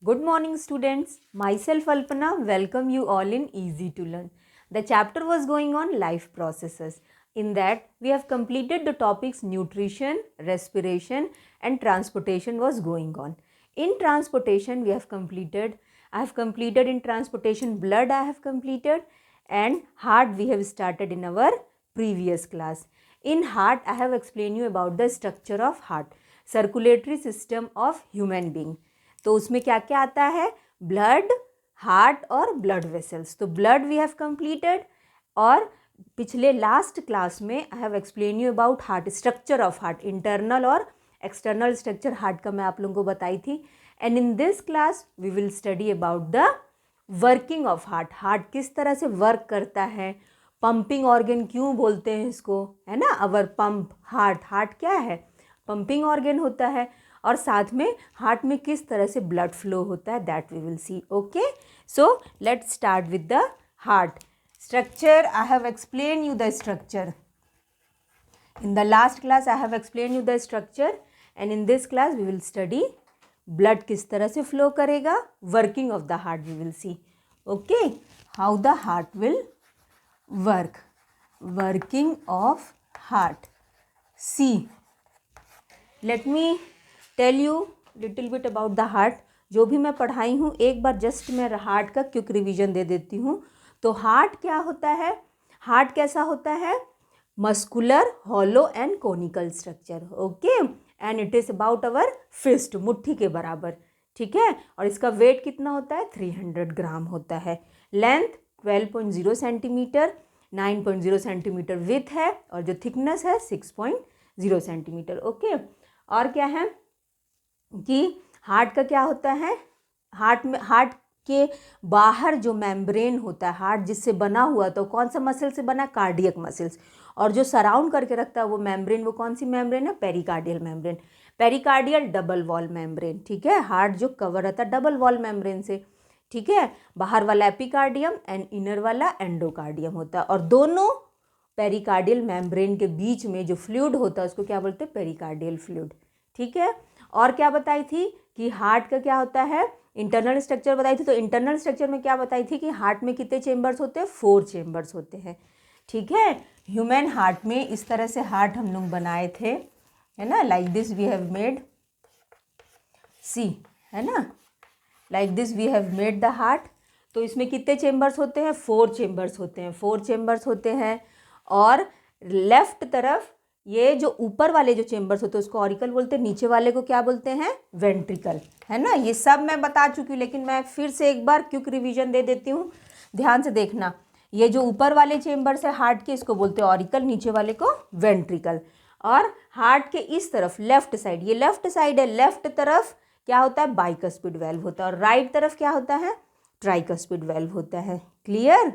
Good morning, students. Myself Alpana welcome you all in Easy to Learn. The chapter was going on life processes. In that, we have completed the topics nutrition, respiration, and transportation was going on. In transportation, I have completed in transportation blood I have completed, and heart we have started in our previous class. In heart, I have explained you about the structure of heart, circulatory system of human being. तो उसमें क्या क्या आता है, blood, heart और blood vessels. तो blood we have completed, और पिछले लास्ट क्लास में I have explain you about heart, structure of heart, internal और एक्सटर्नल स्ट्रक्चर हार्ट का मैं आप लोगों को बताई थी. And in this class we will study about the working of heart. Heart किस तरह से वर्क करता है, पंपिंग ऑर्गन क्यों बोलते हैं इसको, है ना. अवर पंप हार्ट, हार्ट क्या है, पंपिंग ऑर्गन होता है. और साथ में हार्ट में किस तरह से ब्लड फ्लो होता है, that we will see. Okay, so let's start with the heart structure. I have explain you the structure in the last class. I have explained you the structure, and in this class we will study blood किस तरह से flow करेगा, working of the heart we will see. Okay, how the heart will work, working of heart. See, let me tell you little bit about the heart. जो भी मैं पढ़ाई हूँ एक बार जस्ट मैं हार्ट का क्विक रिवीजन दे देती हूँ. तो हार्ट क्या होता है, हार्ट कैसा होता है, muscular, hollow and conical structure. Okay, and it is about our fist, मुट्ठी के बराबर. ठीक है, और इसका वेट कितना होता है, 300 ग्राम होता है. लेंथ 12.0 सेंटीमीटर, 9.0 सेंटीमीटर विथ है, और जो थिकनेस है 6.0 सेंटीमीटर. ओके, और क्या है कि हार्ट का क्या होता है, हार्ट के बाहर जो मेम्ब्रेन होता है, हार्ट जिससे बना हुआ, तो कौन सा मसल से बना, कार्डियक मसल्स. और जो सराउंड करके रखता है वो मेम्ब्रेन, वो कौन सी मेम्ब्रेन है, pericardial membrane. Pericardial double wall membrane. ठीक है, हार्ट जो कवर रहता है डबल वॉल मेम्ब्रेन से. ठीक है, बाहर वाला एपिकार्डियम एंड इनर वाला एंडोकार्डियम होता है, और दोनों पेरिकार्डियल मेम्ब्रेन के बीच में जो फ्लूइड होता है उसको क्या बोलते हैं, पेरिकार्डियल फ्लूइड. ठीक है, और क्या बताई थी कि हार्ट का क्या होता है, इंटरनल स्ट्रक्चर बताई थी. तो इंटरनल स्ट्रक्चर में क्या बताई थी कि हार्ट में कितने चेम्बर्स होते हैं, 4 चेम्बर्स होते हैं. ठीक है, ह्यूमन हार्ट में इस तरह से हार्ट हम लोग बनाए थे, है ना, like this we have made, see, है ना, like this we have made the heart. तो इसमें कितने चेम्बर्स होते हैं, 4 चेम्बर्स होते हैं, 4 चेम्बर्स होते हैं. और लेफ्ट तरफ ये जो ऊपर वाले जो चेम्बर्स होते हैं उसको ऑरिकल बोलते हैं, नीचे वाले को क्या बोलते हैं, वेंट्रिकल. है ना, ये सब मैं बता चुकी हूँ, लेकिन मैं फिर से एक बार क्विक रिवीजन दे देती हूँ, ध्यान से देखना. ये जो ऊपर वाले चेम्बर्स है हार्ट के, इसको बोलते हैं ऑरिकल, नीचे वाले को वेंट्रिकल. और हार्ट के इस तरफ लेफ्ट साइड, ये लेफ्ट साइड है, लेफ्ट तरफ क्या होता है, बाइकस्पिड वेल्व होता है, और राइट तरफ क्या होता है, ट्राइकस्पिड वेल्व होता है. क्लियर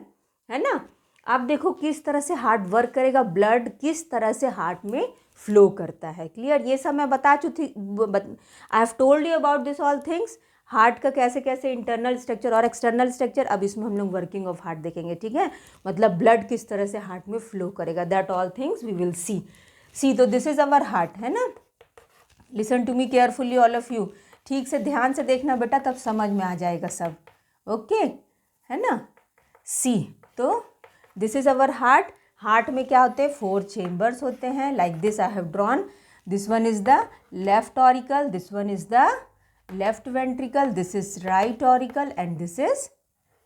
है ना. आप देखो किस तरह से हार्ट वर्क करेगा, ब्लड किस तरह से हार्ट में फ्लो करता है. क्लियर, ये सब मैं बता चुकी, I have told you about this all things. Heart का कैसे कैसे इंटरनल स्ट्रक्चर और एक्सटर्नल स्ट्रक्चर, अब इसमें हम लोग वर्किंग ऑफ हार्ट देखेंगे. ठीक है, मतलब ब्लड किस तरह से हार्ट में फ्लो करेगा, that all things we will see. तो दिस इज अवर हार्ट, है ना. Listen to me carefully all of you. ठीक से ध्यान से देखना बेटा, तब समझ में आ जाएगा सब. ओके, है ना. सी, तो this is our heart. Heart में क्या होते हैं, 4 चेम्बर्स होते हैं, like this I have drawn. This one is the left auricle, this one is the left ventricle, this is right auricle, and this is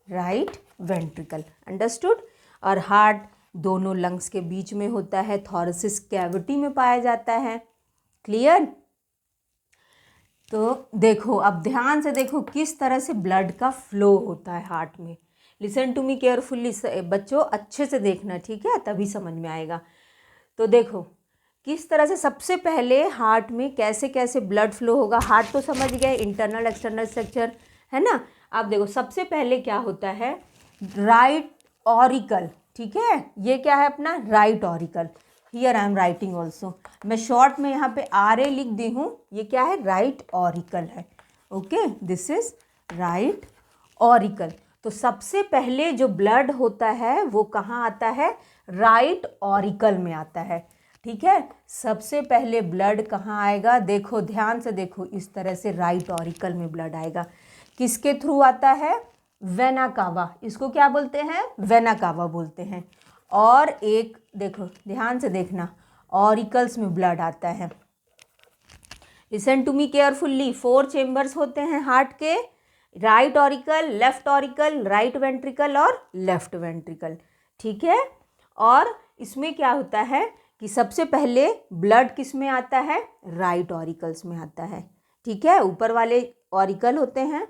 right ventricle. Understood. और heart दोनों lungs के बीच में होता है, थॉरसिस कैविटी में पाया जाता है. क्लियर. तो देखो, अब ध्यान से देखो किस तरह से ब्लड का फ्लो होता है हार्ट में. लिसन टू मी केयरफुली बच्चों, अच्छे से देखना, ठीक है, तभी समझ में आएगा. तो देखो किस तरह से सबसे पहले हार्ट में कैसे कैसे ब्लड फ्लो होगा. हार्ट तो समझ गए, इंटरनल एक्सटर्नल स्ट्रक्चर, है ना. आप देखो सबसे पहले क्या होता है, राइट ऑरिकल. ठीक है, ये क्या है अपना right auricle. Here I am writing also, मैं शॉर्ट में यहाँ पे RA लिख दी हूँ. ये क्या है, राइट ऑरिकल है. Okay, this is right auricle. तो सबसे पहले जो ब्लड होता है वो कहाँ आता है, राइट ऑरिकल में आता है. ठीक है, सबसे पहले ब्लड कहाँ आएगा, देखो ध्यान से देखो, इस तरह से राइट ऑरिकल में ब्लड आएगा. किसके थ्रू आता है? वेना कावा, इसको क्या बोलते हैं? वेना कावा बोलते हैं। और एक देखो, ध्यान से देखना, ऑरिकल्स में ब्लड आता है। Listen to me carefully, 4 chambers होते हैं हार्ट के, right auricle, left auricle, right ventricle और लेफ्ट वेंट्रिकल, ठीक है। और इसमें क्या होता है कि सबसे पहले ब्लड किस में आता है? राइट ऑरिकल्स में आता है, ठीक है। ऊपर वाले ऑरिकल होते हैं,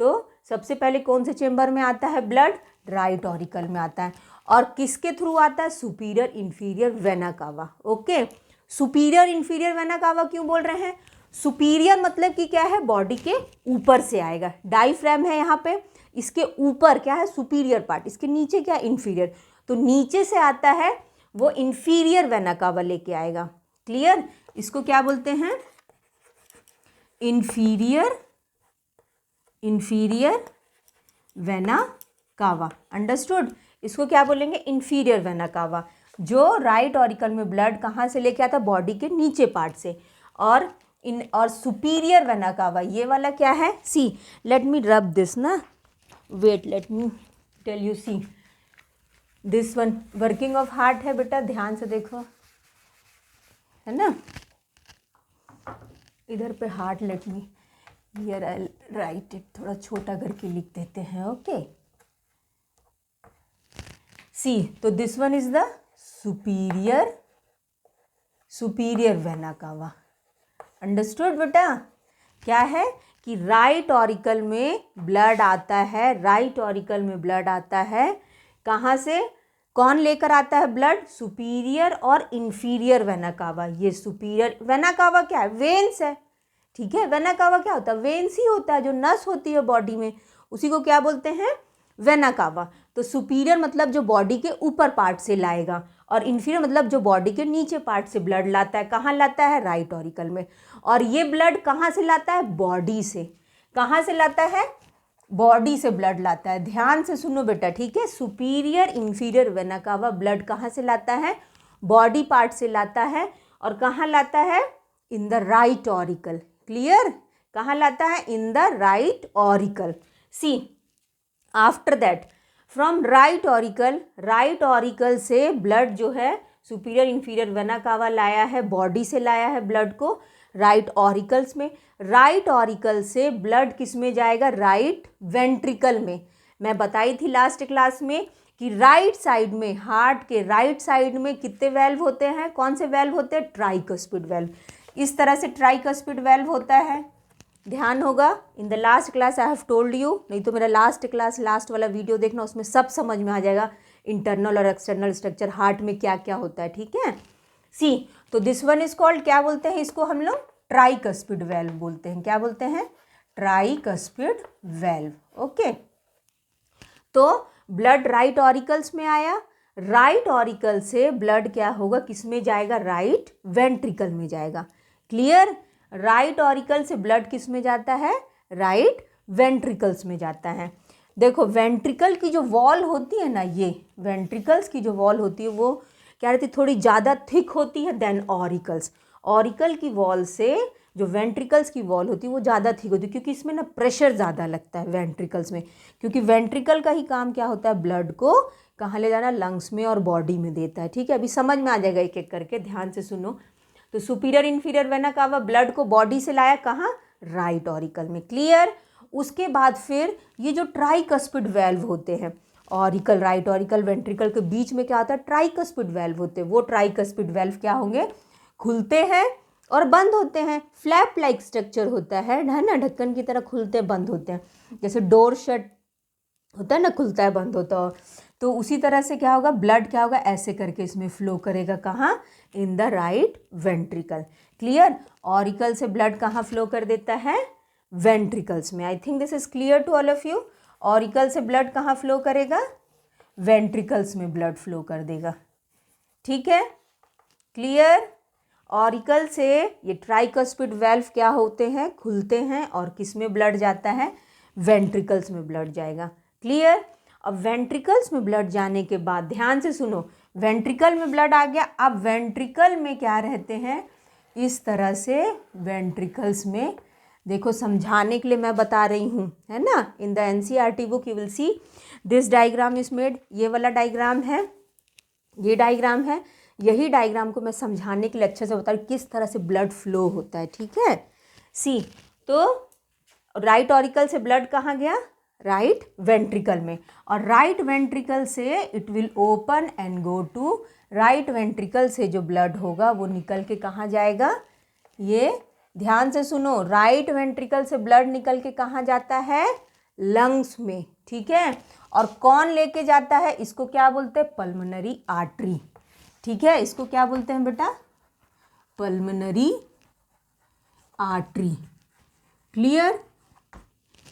तो सबसे पहले कौन से चेम्बर में आता है ब्लड? राइट ऑरिकल में आता है। और किसके थ्रू आता है? सुपीरियर इंफीरियर वेना कावा। ओके, सुपीरियर इंफीरियर वेना कावा क्यों बोल रहे हैं? सुपीरियर मतलब कि क्या है? बॉडी के ऊपर से आएगा। डायफ्राम है यहाँ पे, इसके ऊपर क्या है? सुपीरियर पार्ट, इसके नीचे क्या? इंफीरियर। तो नीचे से आता है वो इंफीरियर वेना कावा लेके आएगा। क्लियर? इसको क्या बोलते हैं? Inferior vena cava. अंडरस्टूड? इसको क्या बोलेंगे? इंफीरियर वेना कावा। जो राइट ऑरिकल में ब्लड कहाँ से लेके आता है? बॉडी के नीचे पार्ट से। और सुपीरियर वेना कावा ये वाला क्या है? सी, लेट मी रब दिस ना, wait, let me tell you. See this one working of heart है बेटा, ध्यान से देखो, है ना। इधर पे heart, let me here I write it, थोड़ा छोटा करके लिख देते हैं। ओके, सी, तो this one is the superior vena cava. Understood बेटा? क्या है कि राइट ऑरिकल में ब्लड आता है, राइट ऑरिकल में ब्लड आता है। कहाँ से? कौन लेकर आता है ब्लड? सुपीरियर और इंफीरियर वेना कावा। ये सुपीरियर वेना कावा क्या है? वेन्स है, ठीक है। वेना कावा क्या होता है? वेन्स ही होता है, जो नस होती है बॉडी में, उसी को क्या बोलते हैं? Vena cava. तो सुपीरियर मतलब जो बॉडी के ऊपर पार्ट से लाएगा, और इंफीरियर मतलब जो बॉडी के नीचे पार्ट से ब्लड लाता है। कहाँ लाता है? राइट ऑरिकल में। और ये ब्लड कहाँ से लाता है? बॉडी से। कहाँ से लाता है? बॉडी से ब्लड लाता है। ध्यान से सुनो बेटा, ठीक है। सुपीरियर इंफीरियर वेना कावा ब्लड कहाँ से लाता है? बॉडी पार्ट से लाता है। और कहाँ लाता है? In the right auricle. Clear? कहाँ लाता है? In the right auricle. See, after that from right auricle से ब्लड जो है सुपीरियर इंफीरियर वेना कावा लाया है, बॉडी से लाया है ब्लड को राइट ऑरिकल्स में। राइट ऑरिकल से ब्लड किस में जाएगा? राइट वेंट्रिकल में। मैं बताई थी लास्ट क्लास में कि राइट साइड में, हार्ट के राइट साइड में कितने वेल्व होते हैं? कौन से वेल्व होते हैं? Tricuspid valve. इस तरह से ट्राइकस्पिड वेल्व होता है, ध्यान होगा। In the last class I have told you, नहीं तो मेरा लास्ट वाला वीडियो देखना, उसमें सब समझ में आ जाएगा इंटरनल और एक्सटर्नल स्ट्रक्चर हार्ट में क्या क्या होता है, ठीक है। सी, तो दिस वन इज कॉल्ड, क्या बोलते हैं इसको हम लोग? ट्राइकस्पिड वेल्व बोलते हैं। क्या बोलते हैं? Tricuspid valve. ओके, तो ब्लड राइट ऑरिकल्स में आया, राइट ऑरिकल से ब्लड क्या होगा? किस में जाएगा? राइट वेंट्रिकल में जाएगा। क्लियर? राइट ऑरिकल से ब्लड किस में जाता है? राइट वेंट्रिकल्स में जाता है। देखो, वेंट्रिकल की जो वॉल होती है ना, ये वेंट्रिकल्स की जो वॉल होती है वो क्या रहती है? थोड़ी ज़्यादा थिक होती है देन ऑरिकल्स। ऑरिकल की वॉल से जो वेंट्रिकल्स की वॉल होती है वो ज़्यादा थिक होती है, क्योंकि इसमें ना प्रेशर ज़्यादा लगता है वेंट्रिकल्स में, क्योंकि वेंट्रिकल का ही काम क्या होता है? ब्लड को कहाँ ले जाना? लंग्स में और बॉडी में देता है, ठीक है। अभी समझ में आ जाएगा एक एक करके, ध्यान से सुनो। तो सुपीरियर इंफीरियर वेना कावा ब्लड को बॉडी से लाया कहाँ? राइट ऑरिकल में। क्लियर? उसके बाद फिर ये जो ट्राइकस्पिड वेल्व होते हैं, ऑरिकल, राइट ऑरिकल, वेंट्रिकल के बीच में क्या होता है? ट्राइकस्पिड वेल्व होते हैं। वो ट्राइकस्पिड वेल्व क्या होंगे? खुलते हैं और बंद होते हैं। फ्लैप लाइक स्ट्रक्चर होता है ना, ढक्कन की तरह खुलते बंद होते हैं, जैसे डोर शट होता है ना, खुलता है बंद होता है। तो उसी तरह से क्या होगा? ब्लड क्या होगा? ऐसे करके इसमें फ्लो करेगा। कहाँ? In the right ventricle. Clear? Auricle से ब्लड कहाँ फ्लो कर देता है? वेंट्रिकल्स में। I think this is clear to all of you. Auricle से ब्लड कहाँ फ्लो करेगा? वेंट्रिकल्स में ब्लड फ्लो कर देगा, ठीक है। क्लियर? ऑरिकल से ये ट्राइकस्पिड वेल्व क्या होते हैं? खुलते हैं, और किस में ब्लड जाता है? वेंट्रिकल्स में ब्लड जाएगा। क्लियर? अब वेंट्रिकल्स में ब्लड जाने के बाद ध्यान से सुनो, वेंट्रिकल में ब्लड आ गया। अब वेंट्रिकल में क्या रहते हैं? इस तरह से वेंट्रिकल्स में देखो समझाने के लिए मैं बता रही हूँ, है ना। In the NCERT book you will see this diagram is made. ये वाला डायग्राम है, ये डायग्राम है। यही डायग्राम को मैं समझाने के लिए अच्छे से बता रही हूँ किस तरह से ब्लड फ्लो होता है, ठीक है। सी, तो राइट ऑरिकल से ब्लड कहाँ गया, राइट वेंट्रिकल में, और राइट वेंट्रिकल से it will open and go to, right ventricle से जो ब्लड होगा वो निकल के कहाँ जाएगा, ये ध्यान से सुनो, राइट वेंट्रिकल से ब्लड निकल के कहाँ जाता है, लंग्स में, ठीक है। और कौन लेके जाता है, इसको क्या बोलते हैं, पल्मोनरी आर्टरी, ठीक है। इसको क्या बोलते हैं बेटा, पल्मोनरी आर्टरी, क्लियर।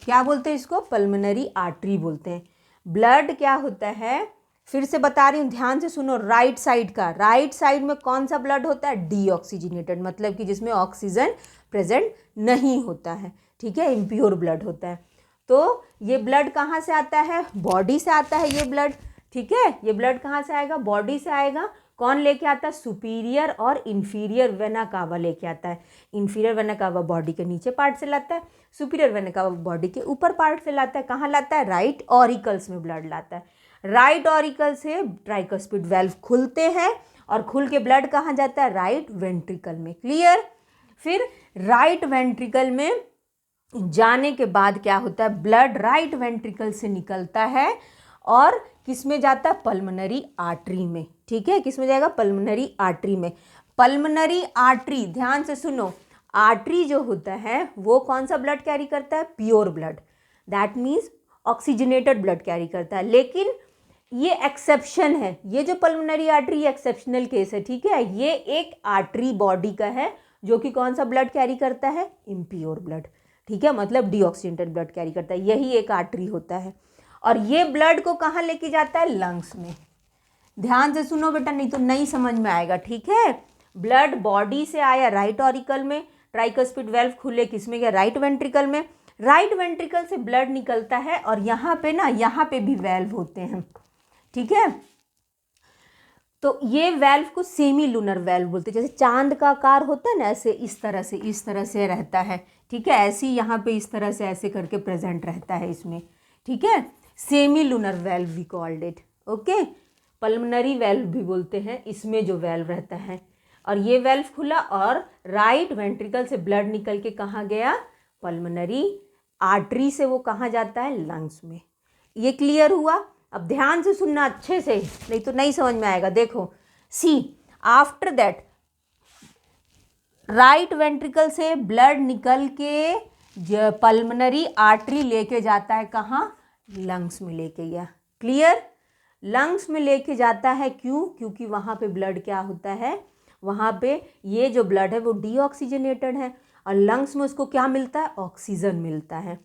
क्या बोलते हैं इसको, पल्मोनरी आर्टरी बोलते हैं। ब्लड क्या होता है, फिर से बता रही हूँ, ध्यान से सुनो, राइट साइड का, राइट साइड में कौन सा ब्लड होता है, डीऑक्सीजनेटेड, मतलब कि जिसमें ऑक्सीजन प्रेजेंट नहीं होता है, ठीक है, इम्प्योर ब्लड होता है। तो ये ब्लड कहाँ से आता है, बॉडी से आता है ये ब्लड, ठीक है। ये ब्लड कहाँ से आएगा, बॉडी से आएगा। कौन लेके आता है, सुपीरियर और इन्फीरियर वेना कावा लेके आता है। इन्फीरियर वेना कावा बॉडी के नीचे पार्ट से लाता है, सुपीरियर वेना कावा बॉडी के ऊपर पार्ट से लाता है। कहाँ लाता है, राइट ऑरिकल्स में ब्लड लाता है। राइट ऑरिकल से ट्राइकस्पिड वेल्व खुलते हैं और खुल के ब्लड कहाँ जाता है, राइट वेंट्रिकल में, क्लियर। फिर राइट वेंट्रिकल में जाने के बाद क्या होता है, ब्लड राइट वेंट्रिकल से निकलता है और किस में जाता है, पल्मोनरी आर्टरी में, ठीक है। किस में जाएगा, पल्मोनरी आर्टरी में। पल्मोनरी आर्टरी, ध्यान से सुनो, आर्टरी जो होता है वो कौन सा ब्लड कैरी करता है, pure blood, that means oxygenated blood carry करता है। लेकिन ये एक्सेप्शन है, ये जो पल्मोनरी आर्टरी एक्सेप्शनल केस है, ठीक है। ये एक आर्टरी बॉडी का है जो कि कौन सा ब्लड कैरी करता है, इम्प्योर ब्लड, ठीक है, मतलब डीऑक्सीजनेटेड ब्लड कैरी करता है, यही एक आर्टरी होता है। और ये ब्लड को कहाँ लेके जाता है, लंग्स में। ध्यान से सुनो बेटा, नहीं तो नहीं समझ में आएगा, ठीक है। ब्लड बॉडी से आया राइट ऑरिकल में, ट्राइकस्पिड वेल्व खुले किस में गया, राइट वेंट्रिकल में। राइट वेंट्रिकल से ब्लड निकलता है और यहाँ पे ना, यहाँ पे भी वेल्व होते हैं, ठीक है। तो ये वेल्व को सेमी लूनर वेल्व बोलते हैं। जैसे चांद का आकार होता है ना, ऐसे इस तरह से रहता है, ठीक है। ऐसे ही यहाँ पे इस तरह से ऐसे करके प्रेजेंट रहता है इसमें, ठीक है। Semilunar valve we called it, okay. Pulmonary valve भी बोलते हैं इसमें जो वेल्व रहता है। और ये वेल्व खुला और राइट वेंट्रिकल से ब्लड निकल के कहाँ गया, पल्मोनरी आर्टरी से वो कहाँ जाता है, लंग्स में। ये क्लियर हुआ। अब ध्यान से सुनना अच्छे से, नहीं तो नहीं समझ में आएगा। देखो, सी, आफ्टर दैट राइट वेंट्रिकल से ब्लड निकल के पल्मोनरी आर्टरी लेके जाता है कहाँ, लंग्स में लेके गया, क्लियर। लंग्स में लेके जाता है, क्यों, क्योंकि वहाँ पे ब्लड क्या होता है, वहाँ पे ये जो ब्लड है वो डीऑक्सीजनेटेड है और लंग्स में उसको क्या मिलता है, ऑक्सीजन मिलता है,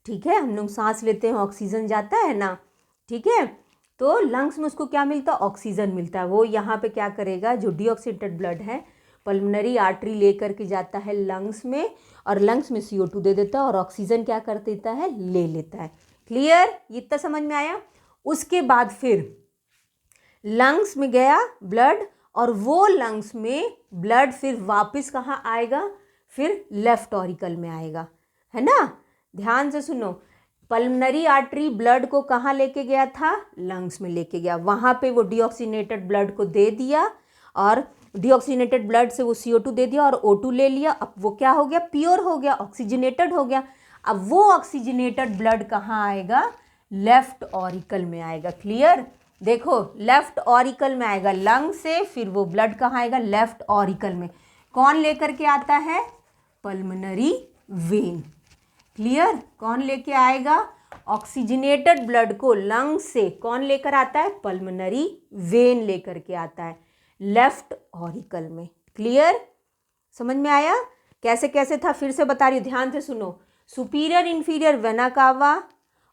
ठीक है। हम लोग सांस लेते हैं, ऑक्सीजन जाता है ना, ठीक है। तो लंग्स में उसको क्या मिलता है, ऑक्सीजन मिलता है। वो यहाँ पे क्या करेगा, जो डीऑक्सीनेटेड ब्लड है पल्मोनरी आर्टरी लेकर के जाता है लंग्स में और लंग्स में CO2 दे देता है और ऑक्सीजन क्या कर देता है, ले लेता है, क्लियर। इतना समझ में आया। उसके बाद फिर लंग्स में गया ब्लड और वो लंग्स में ब्लड फिर वापस कहाँ आएगा, फिर लेफ्ट ऑरिकल में आएगा, है ना। ध्यान से सुनो, पल्मोनरी आर्टरी ब्लड को कहाँ लेके गया था, लंग्स में लेके गया। वहाँ पे वो डीऑक्सीनेटेड ब्लड को दे दिया और डीऑक्सीनेटेड ब्लड से वो CO2 दे दिया और O2 ले लिया। अब वो क्या हो गया, प्योर हो गया, ऑक्सीजनेटेड हो गया। अब वो ऑक्सीजनेटेड ब्लड कहाँ आएगा, लेफ्ट ऑरिकल में आएगा, क्लियर। देखो, लेफ्ट ऑरिकल में आएगा लंग से, फिर वो ब्लड कहाँ आएगा, लेफ्ट ऑरिकल में। कौन लेकर के आता है, पल्मोनरी वेन, क्लियर। कौन लेके आएगा, ऑक्सीजनेटेड ब्लड को लंग से कौन लेकर आता है, पल्मोनरी वेन लेकर के आता है लेफ्ट ऑरिकल में, क्लियर। समझ में आया कैसे कैसे था, फिर से बता रही हूँ, ध्यान से सुनो। Superior inferior vena cava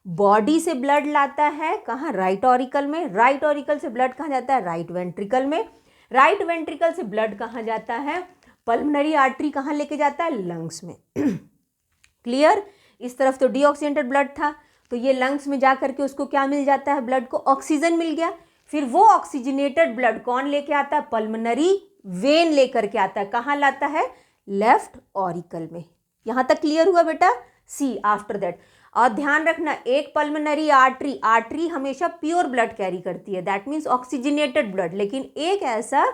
body से ब्लड लाता है कहाँ, राइट ऑरिकल में। राइट ऑरिकल से ब्लड कहाँ जाता है, राइट वेंट्रिकल में। राइट वेंट्रिकल से ब्लड कहाँ जाता है, पल्मोनरी आर्टरी कहाँ लेके जाता है, लंग्स में, क्लियर। इस तरफ तो डीऑक्सीनेटेड ब्लड था, तो ये लंग्स में जा करके उसको क्या मिल जाता है, ब्लड को ऑक्सीजन मिल गया। फिर वो ऑक्सीजनेटेड ब्लड कौन लेके आता है, पल्मोनरी वेन लेकर के आता है, कहाँ लाता है, लेफ्ट ऑरिकल में, यहाँ तक क्लियर हुआ बेटा? सी आफ्टर दैट, और ध्यान रखना एक पल्मोनरी आर्टरी, आर्टरी हमेशा प्योर ब्लड कैरी करती है, दैट मीन्स ऑक्सीजनेटेड ब्लड, लेकिन एक ऐसा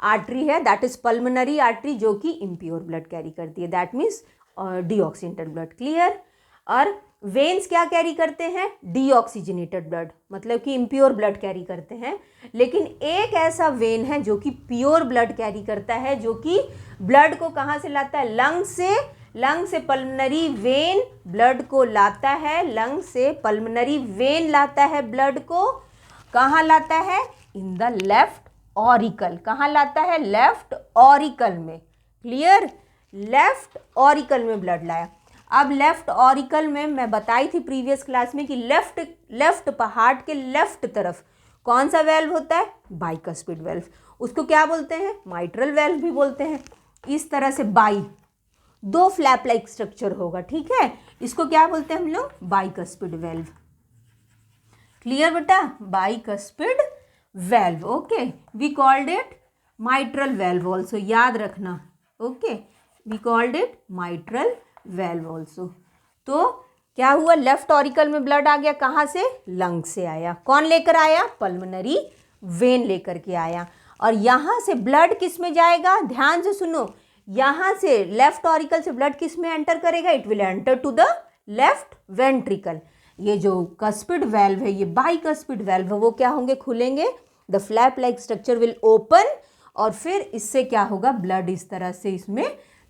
आर्टरी है दैट इज पल्मोनरी आर्टरी जो कि इम्प्योर ब्लड कैरी करती है, that means deoxygenated blood. Clear? और वेन्स क्या कैरी करते हैं? डीऑक्सीजनेटेड ब्लड, मतलब कि इम्प्योर ब्लड कैरी करते हैं, लेकिन एक ऐसा वेन है जो कि प्योर ब्लड कैरी करता है, जो कि ब्लड को कहाँ से लाता है? लंग से। लंग से पल्मोनरी वेन ब्लड को लाता है, लंग से पल्मोनरी वेन लाता है ब्लड को। कहाँ लाता है? In the left auricle. कहाँ लाता है? लेफ्ट ऑरिकल में। क्लियर? लेफ्ट ऑरिकल में ब्लड लाया। अब लेफ्ट ऑरिकल में मैं बताई थी प्रीवियस क्लास में कि लेफ्ट हार्ट के लेफ्ट तरफ कौन सा वेल्व होता है? Bicuspid valve. उसको क्या बोलते हैं? माइट्रल वेल्व भी बोलते हैं। इस तरह से दो फ्लैप लाइक स्ट्रक्चर होगा, ठीक है, इसको क्या बोलते हैं हम लोग? Bicuspid valve. क्लियर बेटा? Bicuspid valve. Okay, we called it mitral valve also, याद रखना। Okay, we called it mitral valve also. तो क्या हुआ? लेफ्ट ऑरिकल में ब्लड आ गया, कहाँ से? लंग से आया। कौन लेकर आया? पल्मोनरी वेन लेकर के आया। और यहाँ से ब्लड किस में जाएगा? ध्यान से सुनो, यहाँ से लेफ्ट ऑरिकल से ब्लड किस में एंटर करेगा? It will enter to the left ventricle. ये जो कस्पिड वेल्व है, ये बाइकस्पिड वेल्व है, वो क्या होंगे? खुलेंगे। The flap like structure will open, और फिर इससे क्या होगा? ब्लड इस तरह से इसमें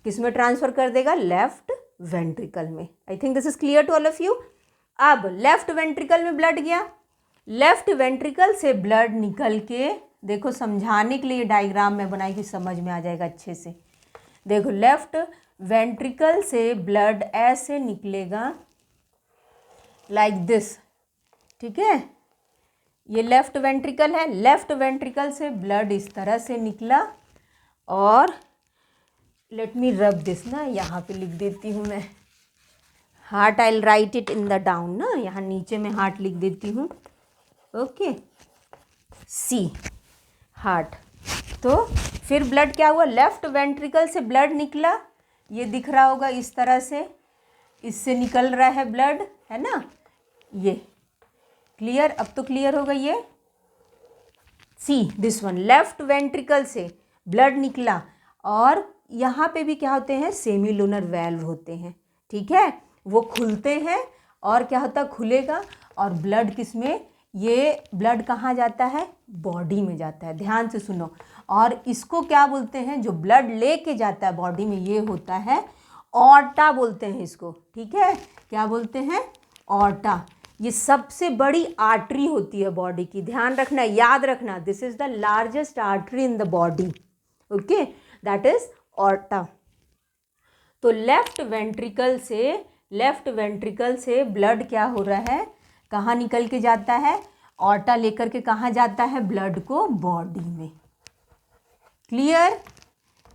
किस में ट्रांसफर कर देगा? लेफ्ट वेंट्रिकल में। I think this is clear to all of you. अब लेफ्ट वेंट्रिकल में ब्लड गया, लेफ्ट वेंट्रिकल से ब्लड निकल के, देखो समझाने के लिए डायग्राम में बनाई कि समझ में आ जाएगा अच्छे से। देखो लेफ्ट वेंट्रिकल से ब्लड ऐसे निकलेगा, लाइक दिस, ठीक है, ये लेफ्ट वेंट्रिकल है। लेफ्ट वेंट्रिकल से ब्लड इस तरह से निकला, और लेट मी रब दिस ना, यहाँ पे लिख देती हूँ मैं heart, I will write it in the down ना, यहाँ नीचे में हार्ट लिख देती हूँ। ओके, सी हार्ट। तो फिर ब्लड क्या हुआ? लेफ्ट वेंट्रिकल से ब्लड निकला, ये दिख रहा होगा इस तरह से, इससे निकल रहा है ब्लड, है ना, ये। क्लियर? अब तो क्लियर होगा ये। सी दिस वन, लेफ्ट वेंट्रिकल से ब्लड निकला, और यहाँ पे भी क्या होते हैं? सेमी लूनर वेल्व होते हैं, ठीक है, वो खुलते हैं, और क्या होता है? खुलेगा, और ब्लड किस में? ये ब्लड कहाँ जाता है? बॉडी में जाता है। ध्यान से सुनो, और इसको क्या बोलते हैं? जो ब्लड लेके जाता है बॉडी में, ये होता है ऑर्टा बोलते हैं इसको, ठीक है। क्या बोलते हैं? ऑर्टा। ये सबसे बड़ी आर्टरी होती है बॉडी की, ध्यान रखना, याद रखना, this is the largest artery in the body, okay, that is aorta. तो लेफ्ट वेंट्रिकल से ब्लड क्या हो रहा है? कहाँ निकल के जाता है? ऑर्टा लेकर के कहाँ जाता है? ब्लड को बॉडी में। क्लियर?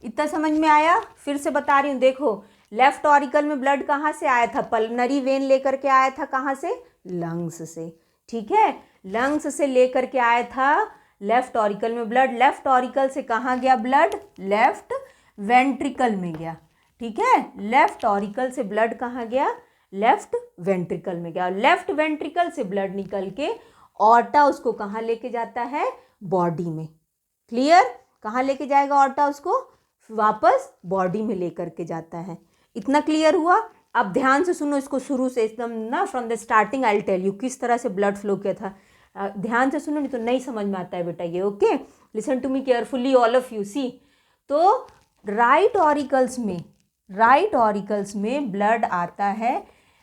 इतना समझ में आया? फिर से बता रही हूँ, देखो लेफ्ट ऑरिकल में ब्लड कहाँ से आया था? पल्मोनरी वेन लेकर के आया था, कहाँ से? लंग्स से, ठीक है, लंग्स से लेकर के आया था लेफ्ट ऑरिकल में ब्लड। लेफ्ट ऑरिकल से कहाँ गया ब्लड? लेफ्ट वेंट्रिकल में गया, ठीक है। लेफ्ट ऑरिकल से ब्लड कहाँ गया? लेफ्ट वेंट्रिकल में गया। लेफ्ट वेंट्रिकल से ब्लड निकल के ऑर्टा उसको कहाँ लेके जाता है? बॉडी में। क्लियर? कहाँ लेके जाएगा ऑर्टा उसको? वापस बॉडी में लेकर के जाता है। इतना क्लियर हुआ? अब ध्यान से सुनो इसको शुरू से एकदम ना, from the starting I will tell you किस तरह से ब्लड फ्लो किया था। ध्यान से सुनो, नहीं तो नहीं समझ में आता है बेटा ये। Okay, listen to me carefully all of you. See, तो राइट ऑरिकल्स में ब्लड आता है।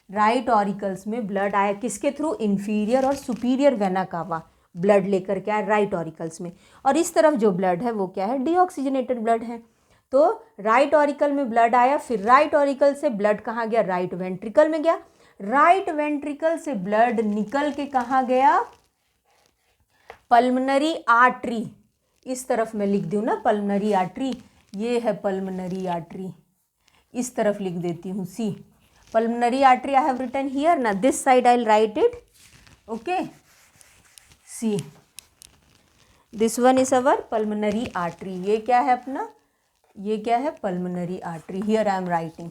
राइट ऑरिकल्स में ब्लड आया किसके थ्रू? इंफीरियर और सुपीरियर वेना कावा ब्लड लेकर के आया राइट ऑरिकल्स में। और इस तरफ जो ब्लड है वो क्या है? डीऑक्सीजनेटेड ब्लड है। तो राइट ऑरिकल में ब्लड आया, फिर राइट ऑरिकल से ब्लड कहाँ गया? राइट वेंट्रिकल में गया। राइट वेंट्रिकल से ब्लड निकल के कहाँ गया? Pulmonary artery. इस तरफ मैं लिख दूँ ना, पल्मोनरी आर्टरी, ये है पल्मोनरी आर्टरी, इस तरफ लिख देती हूँ। See, pulmonary artery I have written here ना, this side I will write it. Okay, see this one is our pulmonary artery. ये क्या है अपना? ये क्या है? Pulmonary artery. Here I am writing.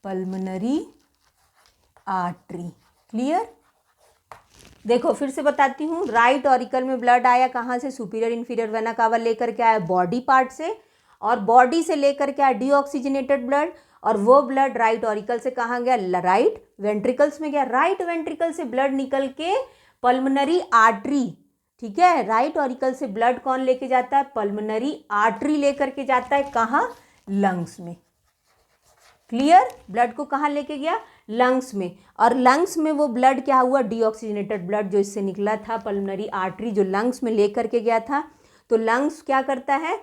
Pulmonary artery. Clear? देखो फिर से बताती हूँ, राइट ऑरिकल में ब्लड आया कहाँ से? सुपीरियर इन्फीरियर वेना कावा लेकर के आया बॉडी पार्ट से, और बॉडी से लेकर के आया डीऑक्सीजनेटेड ब्लड, और वो ब्लड राइट ऑरिकल से कहाँ गया? राइट वेंट्रिकल्स में गया। राइट वेंट्रिकल से ब्लड निकल के पल्मोनरी आर्टरी, ठीक है, राइट ऑरिकल से ब्लड कौन लेके जाता है? पल्मोनरी आर्टरी लेकर के जाता है कहाँ? लंग्स में। क्लियर? ब्लड को कहाँ लेके गया? लंग्स में। और लंग्स में वो ब्लड क्या हुआ? डीऑक्सीजनेटेड ब्लड जो इससे निकला था, पल्मोनरी आर्टरी जो लंग्स में लेकर के गया था, तो लंग्स क्या करता है?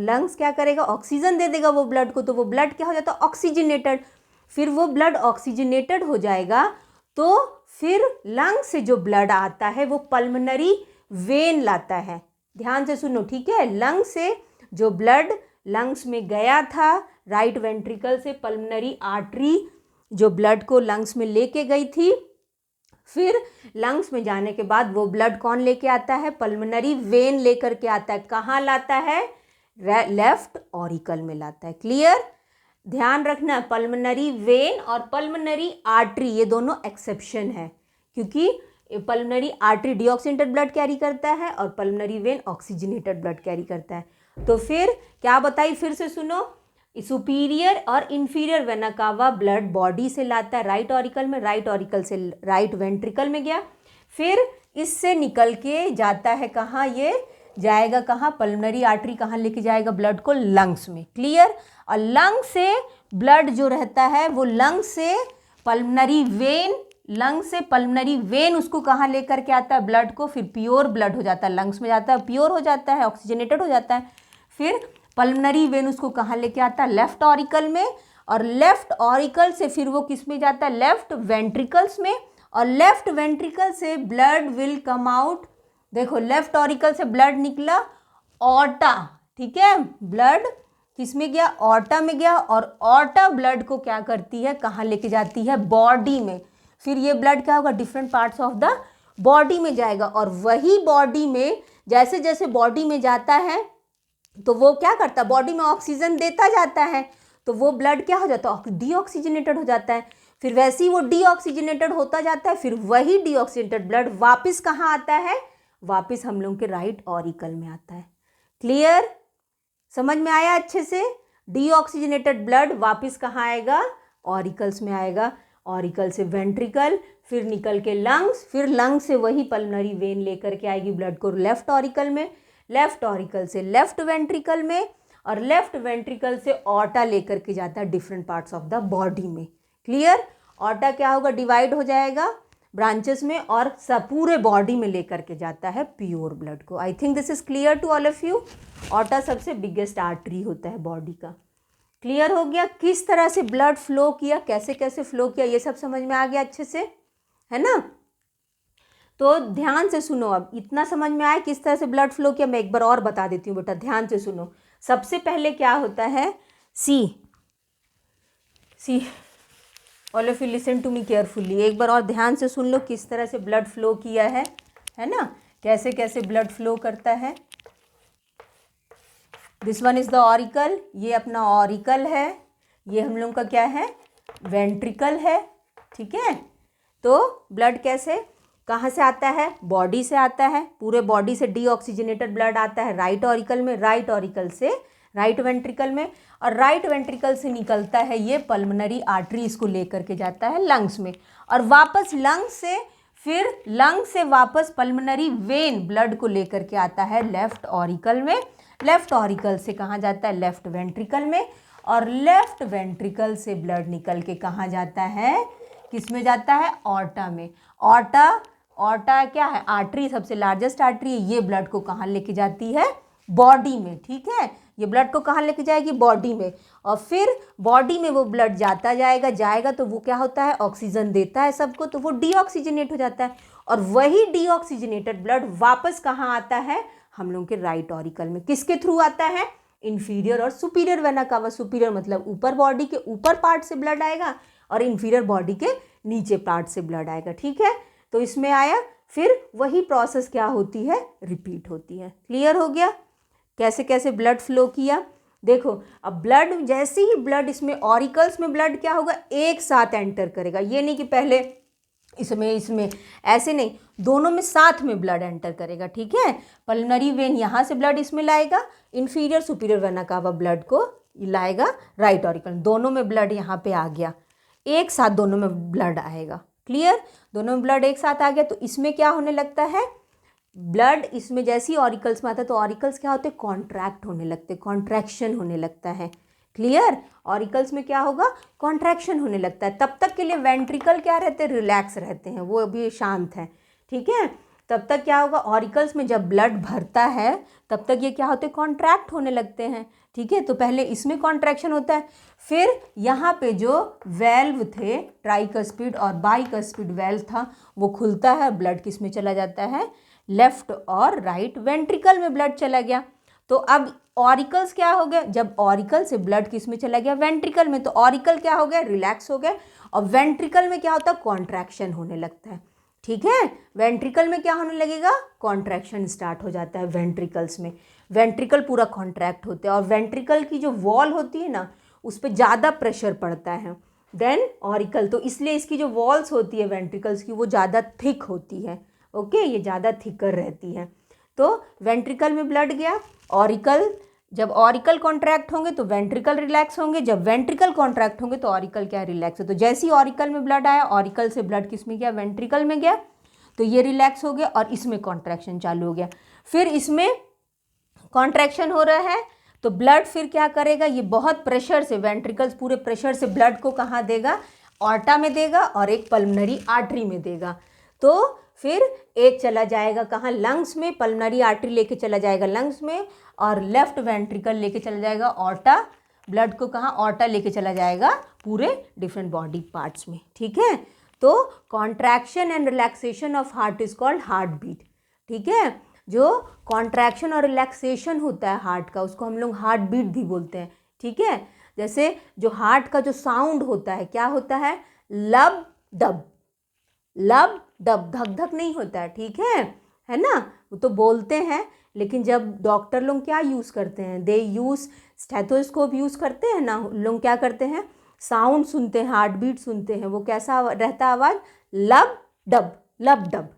लंग्स क्या करेगा? ऑक्सीजन दे देगा वो ब्लड को, तो वो ब्लड क्या हो जाता है? ऑक्सीजनेटेड। फिर वो ब्लड ऑक्सीजनेटेड हो जाएगा तो फिर लंग से जो ब्लड आता है वो पल्मोनरी वेन लाता है। ध्यान से सुनो, ठीक है? लंग से जो ब्लड लंग्स में गया था, राइट वेंट्रिकल से पल्मोनरी आर्टरी जो ब्लड को लंग्स में लेके गई थी, फिर लंग्स में जाने के बाद वो ब्लड कौन लेके आता है? पल्मोनरी वेन लेकर के आता है। कहाँ लाता है? लेफ्ट ऑरिकल में लाता है। क्लियर? ध्यान रखना, पल्मोनरी वेन और पल्मोनरी आर्टरी ये दोनों एक्सेप्शन है, क्योंकि pulmonary artery deoxygenated blood carry करता है और pulmonary vein oxygenated blood carry करता है। तो फिर क्या बताई? फिर से सुनो, सुपीरियर और इंफीरियर वेना कावा ब्लड बॉडी से लाता है राइट ऑरिकल में, राइट ऑरिकल से राइट वेंट्रिकल में गया, फिर इससे निकल के जाता है कहाँ? ये जाएगा कहाँ? पल्मोनरी आर्टरी कहाँ लेके जाएगा ब्लड को? लंग्स में। क्लियर? और लंग से ब्लड जो रहता है वो लंग से पल्मोनरी वेन, लंग से पल्मोनरी वेन उसको कहाँ लेकर के आता है? ब्लड को। फिर प्योर ब्लड हो जाता है, लंग्स में जाता है, प्योर हो जाता है, ऑक्सीजनेटेड हो जाता है। फिर पल्मोनरी वेन उसको कहाँ लेके आता है? लेफ्ट ऑरिकल में, और लेफ्ट ऑरिकल से फिर वो किस में जाता है? लेफ्ट वेंट्रिकल्स में, और लेफ्ट वेंट्रिकल से ब्लड विल कम आउट। देखो लेफ्ट ऑरिकल से ब्लड निकला ऑर्टा, ठीक है, ब्लड किस में गया? ऑर्टा में गया, और ऑर्टा ब्लड को क्या करती है? कहाँ लेके जाती है? बॉडी में। फिर ये ब्लड क्या होगा? Different parts of the body में जाएगा, और वही बॉडी में जैसे जैसे बॉडी में जाता है तो वो क्या करता है? बॉडी में ऑक्सीजन देता जाता है, तो वो ब्लड क्या हो जाता है? डीऑक्सीजनेटेड हो जाता है। फिर वैसे ही वो डीऑक्सीजनेटेड होता जाता है, फिर वही डीऑक्सीजनेटेड ब्लड वापस कहाँ आता है? वापस हम लोग के राइट ऑरिकल में आता है। क्लियर? समझ में आया अच्छे से? डीऑक्सीजनेटेड ब्लड वापस कहाँ आएगा? ऑरिकल्स में आएगा, ऑरिकल से वेंट्रिकल, फिर निकल के लंग्स, फिर लंग्स से वही पल्मोनरी वेन लेकर के आएगी ब्लड को लेफ्ट ऑरिकल में, लेफ्ट ऑरिकल से लेफ्ट वेंट्रिकल में, और लेफ्ट वेंट्रिकल से ऑर्टा लेकर के जाता है different parts of the body में। क्लियर? ऑर्टा क्या होगा? डिवाइड हो जाएगा ब्रांचेस में, और सब पूरे बॉडी में लेकर के जाता है प्योर ब्लड को। I think this is clear to all of you. Aorta सबसे बिगेस्ट आर्टरी होता है बॉडी का। क्लियर हो गया? किस तरह से ब्लड फ्लो किया, कैसे कैसे फ्लो किया, ये सब समझ में आ गया अच्छे से, है ना? तो ध्यान से सुनो, अब इतना समझ में आया किस तरह से ब्लड फ्लो किया। मैं एक बार और बता देती हूँ बेटा, ध्यान से सुनो। सबसे पहले क्या होता है? See all of you listen to me carefully. एक बार और ध्यान से सुन लो किस तरह से ब्लड फ्लो किया है ना? कैसे कैसे ब्लड फ्लो करता है। This one is the auricle, ये अपना ऑरिकल है, ये हम लोग का क्या है? वेंट्रिकल है, ठीक है। तो ब्लड कैसे कहाँ से आता है? बॉडी से आता है, पूरे बॉडी से डीऑक्सीजनेटेड ब्लड आता है राइट ऑरिकल में, राइट ऑरिकल से राइट वेंट्रिकल में, और राइट वेंट्रिकल से निकलता है ये पल्मोनरी आर्टरी, इसको लेकर के जाता है लंग्स में, और वापस लंग्स से फिर लंग से वापस पल्मोनरी वेन ब्लड को लेकर के आता है लेफ्ट ऑरिकल में, लेफ्ट ऑरिकल से कहाँ जाता है? लेफ्ट वेंट्रिकल में, और लेफ्ट वेंट्रिकल से ब्लड निकल के कहाँ जाता है? किस में जाता है? ऑर्टा में। ऑर्टा क्या है? आर्टरी, सबसे लार्जेस्ट आर्टरी है। ये ब्लड को कहाँ लेके जाती है? बॉडी में, ठीक है। ये ब्लड को कहाँ लेके जाएगी? बॉडी में, और फिर बॉडी में वो ब्लड जाएगा तो वो क्या होता है? ऑक्सीजन देता है सबको, तो वो डीऑक्सीजनेट हो जाता है, और वही डीऑक्सीजनेटेड ब्लड वापस कहाँ आता है? हम लोग के राइट ऑरिकल में। किसके थ्रू आता है? इंफीरियर और सुपीरियर वेना कावा। सुपीरियर मतलब ऊपर बॉडी के ऊपर पार्ट से ब्लड आएगा, और इंफीरियर बॉडी के नीचे पार्ट से ब्लड आएगा, ठीक है। तो इसमें आया, फिर वही प्रोसेस क्या होती है? रिपीट होती है। क्लियर हो गया कैसे कैसे ब्लड फ्लो किया? देखो अब ब्लड, जैसे ही ब्लड इसमें ऑरिकल्स में ब्लड क्या होगा, एक साथ एंटर करेगा। ये नहीं कि पहले इसमें ऐसे नहीं, दोनों में साथ में ब्लड एंटर करेगा, ठीक है। पल्मोनरी वेन यहाँ से ब्लड इसमें लाएगा, इंफीरियर सुपीरियर वेना कावा ब्लड को लाएगा राइट ऑरिकल, दोनों में ब्लड यहाँ पे आ गया, एक साथ दोनों में ब्लड आएगा। क्लियर, दोनों में ब्लड एक साथ आ गया तो इसमें क्या होने लगता है, ब्लड इसमें जैसे ही ऑरिकल्स में आता है तो ऑरिकल्स क्या होते हैं, कॉन्ट्रैक्ट होने लगते, कॉन्ट्रैक्शन होने लगता है। क्लियर, ऑरिकल्स में क्या होगा, कॉन्ट्रैक्शन होने लगता है। तब तक के लिए वेंट्रिकल क्या रहते हैं, रिलैक्स रहते हैं, वो अभी शांत है, ठीक है। तब तक क्या होगा, ऑरिकल्स में जब ब्लड भरता है तब तक ये क्या होते हैं, कॉन्ट्रैक्ट होने लगते हैं, ठीक है। तो पहले इसमें कॉन्ट्रैक्शन होता है, फिर यहाँ पे जो वेल्व थे, ट्राइकस्पिड और बाइकस्पिड वेल्व था, वो खुलता है, ब्लड किस में चला जाता है, लेफ्ट और राइट वेंट्रिकल में ब्लड चला गया। तो अब ऑरिकल्स क्या हो गए, जब ऑरिकल से ब्लड किस में चला गया, वेंट्रिकल में, तो ऑरिकल क्या हो गया, रिलैक्स हो गए, और वेंट्रिकल में क्या होता है, कॉन्ट्रैक्शन होने लगता है, ठीक है। वेंट्रिकल में क्या होने लगेगा, कॉन्ट्रैक्शन स्टार्ट हो जाता है वेंट्रिकल्स में, वेंट्रिकल पूरा कॉन्ट्रैक्ट होते हैं, और वेंट्रिकल की जो वॉल होती है ना उस पर ज़्यादा प्रेशर पड़ता है देन ऑरिकल, तो इसलिए इसकी जो वॉल्स होती है वेंट्रिकल्स की वो ज़्यादा थिक होती है, ओके, ये ज़्यादा थिकर रहती है। तो वेंट्रिकल में ब्लड गया, ऑरिकल, जब ऑरिकल कॉन्ट्रैक्ट होंगे तो वेंट्रिकल रिलैक्स होंगे, जब वेंट्रिकल कॉन्ट्रैक्ट होंगे तो ऑरिकल क्या रिलैक्स है। तो जैसे ही ऑरिकल में ब्लड आया, ऑरिकल से ब्लड किस में गया, वेंट्रिकल में गया, तो ये रिलैक्स हो गया और इसमें कॉन्ट्रैक्शन चालू हो गया। फिर इसमें कॉन्ट्रैक्शन हो रहा है तो ब्लड फिर क्या करेगा, ये बहुत प्रेशर से, वेंट्रिकल्स पूरे प्रेशर से ब्लड को कहाँ देगा, ऑर्टा में देगा और एक पल्मोनरी आर्टरी में देगा। तो फिर एक चला जाएगा कहाँ, लंग्स में, पल्मोनरी आर्टरी लेके चला जाएगा लंग्स में, और लेफ्ट वेंट्रिकल लेके चला जाएगा ऑर्टा, ब्लड को कहाँ, ऑर्टा लेके चला जाएगा पूरे डिफरेंट बॉडी पार्ट्स में, ठीक है। तो contraction and relaxation of heart is called heart beat, ठीक है। जो कॉन्ट्रैक्शन और रिलैक्सेशन होता है हार्ट का उसको हम लोग हार्ट बीट भी बोलते हैं, ठीक है। जैसे जो हार्ट का जो साउंड होता है क्या होता है, लब डब, लब डब, धक धक नहीं होता है, ठीक है ना। वो तो बोलते हैं, लेकिन जब डॉक्टर लोग क्या यूज़ करते हैं, दे यूज़ स्टेथोस्कोप यूज़ करते हैं ना, लोग क्या करते हैं, साउंड सुनते हैं, हार्ट बीट सुनते हैं, वो कैसा रहता है आवाज़, लब डब, लब डब,